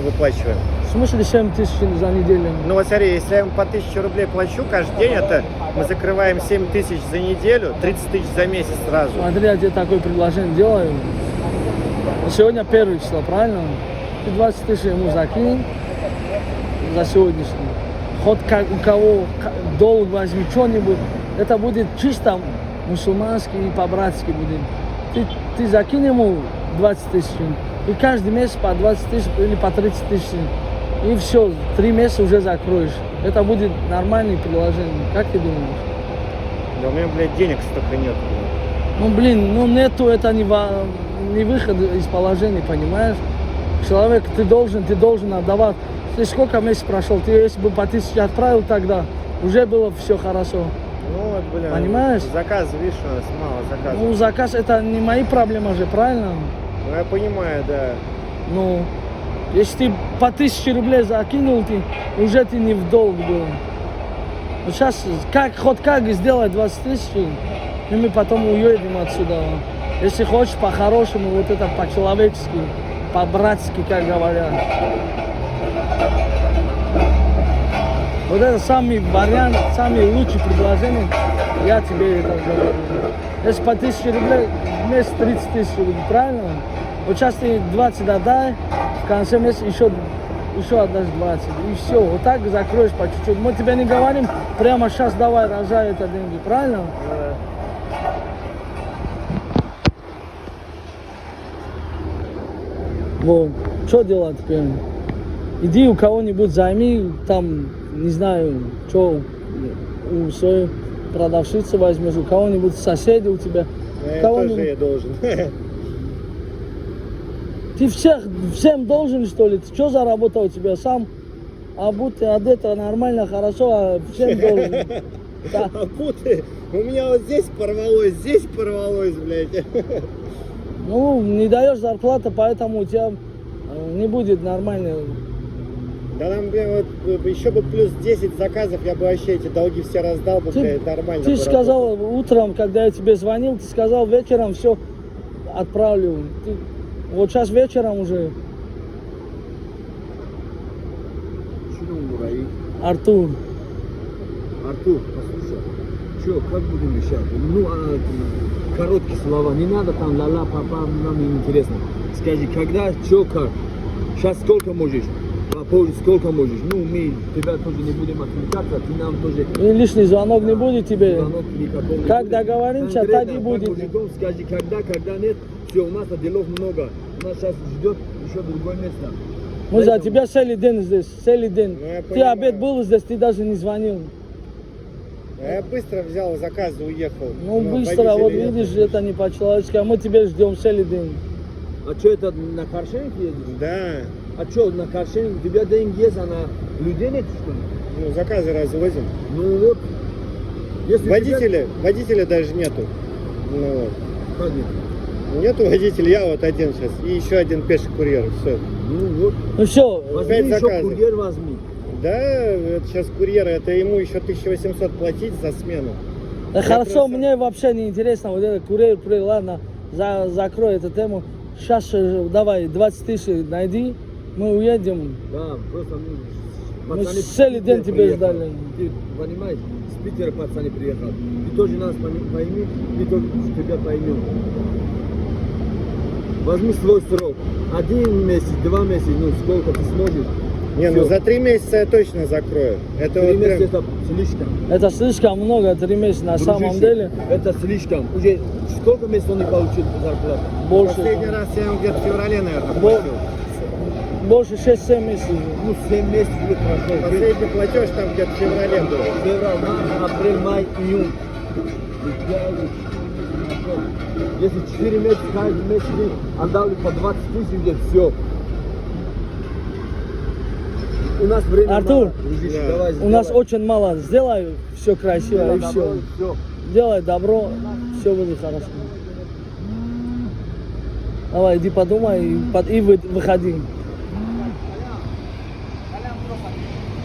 выплачиваем. В смысле 7 тысяч за неделю? Ну вот смотри, если я ему по 1000 рублей плачу каждый день, это мы закрываем 7 тысяч за неделю, 30 тысяч за месяц сразу. Смотри, я тебе такое предложение делаю. Сегодня 1 число, правильно? Ты 20 тысяч ему закинь за сегодняшний. Хоть как у кого долг возьми, что-нибудь. Это будет чисто мусульманский и по-братски будет. Ты закинь ему 20 тысяч. И каждый месяц по 20 тысяч или по 30 тысяч. И все, 3 месяца уже закроешь. Это будет нормальное приложение. Как ты думаешь? Да у меня, блядь, денег столько нет. Ну, блин, ну нету, это не выход из положения, понимаешь? Человек, ты должен отдавать. Ты сколько месяцев прошел? Ты если бы по 1000 отправил тогда, уже было все хорошо. Ну вот, блин, понимаешь? Заказ, видишь, у нас мало заказов. Ну, заказ это не мои проблемы же, правильно? Ну я понимаю, да. Ну, если ты по 1000 рублей закинул, уже ты не в долг был. Вот сейчас хоть как сделать 20 тысяч, и мы потом уедем отсюда. Если хочешь по-хорошему, вот это по-человечески, по-братски, как говорят. Вот это самый вариант, самый лучший предложение, я тебе это говорю. Если по 1000 рублей, в месяц 30 тысяч рублей, правильно? Вот сейчас ты 20 отдай, в конце месяца еще отдашь 20. И все, вот так закроешь по чуть-чуть. Мы тебе не говорим, прямо сейчас давай, рожай это деньги, правильно? Вот, что делать теперь? Иди у кого-нибудь займи, там, не знаю, что, у своей продавщицы возьмешь, у кого-нибудь соседей у тебя. Тоже я должен. Ты всем должен, что ли? Ты что за работа у тебя сам? Обуты, одето нормально, хорошо, а всем должен. Да. Обуты? У меня вот здесь порвалось, блядь. Ну, не даешь зарплату, поэтому у тебя не будет нормально. Да нам, блин, вот еще бы плюс 10 заказов, я бы вообще эти долги все раздал бы, блядь, нормально. Ты сказал утром, когда я тебе звонил, ты сказал вечером все отправлю. Вот сейчас вечером уже. Что он говорит? Артур, послушай, что, как будем решать? Ну, короткие слова, не надо там ла-ла, папа, нам не интересно. Скажи, когда, что, как? Сейчас сколько можешь? Попозже сколько можешь? Ну, мы тебя тоже не будем отвлекаться, ты нам тоже... и лишний звонок не будет тебе. Звонок никакого не Как будет. договоримся, так и Конкретно, будет. как будем, скажи, когда нет, все, у нас делов много. У нас сейчас ждет еще другое место. Мы за тебя целый день здесь, целый день. Ну, я Ты понимаю. обед был здесь, ты даже не звонил. А я быстро взял заказ и уехал. Ну, быстро, вот водителя нет. видишь, это не по-человечески, а мы тебя ждем целый день. А что это, на каршеринг едешь? Да. А что, на каршеринг? У тебя деньги есть, а на людей нет, что ли? Ну, заказы развозим. Ну вот. Если Водителя даже нету. Ну, вот. Как нет? Нету водителя, я вот один сейчас. И еще один пеший курьер. Все. Ну вот. Ну все, Возьми Опять еще заказы. курьер возьми. Да, это сейчас курьер, это ему еще 1800 платить за смену. да Я хорошо, просто- мне вообще не интересно, вот это курьер, ладно, закрой эту тему. Сейчас давай 20 тысяч найди, мы уедем. Да, просто Мы пацаны целый с день Питера тебе приехали. ждали. Ты понимаешь, с Питера пацаны приехали. Ты тоже нас пойми, мы тоже тебя поймем. Возьми свой срок. 1 месяц, 2 месяца, ну сколько ты сможешь. Не, ну Всё. за 3 месяца я точно закрою. Это 3 вот месяца прям... это слишком. Это слишком много, 3 месяца на самом Дружище, деле. это слишком. Уже сколько месяцев он не получил зарплату? Больше, Последний раз я ему где-то в феврале, наверное, Бо- платил. больше 6-7 месяцев. Ну 7 месяцев уже прошло. Последний платеж там где-то в феврале был. Февраль, март, апрель, май, июнь. Если 4 месяца, каждый месяц вы отдали по 20 тысяч, уже все. У нас время Артур, мало, дружище, да. давай У нас сделай. очень мало. Сделай все красиво и все. Все. Делай добро, все будет хорошо. Давай, иди подумай и выходи.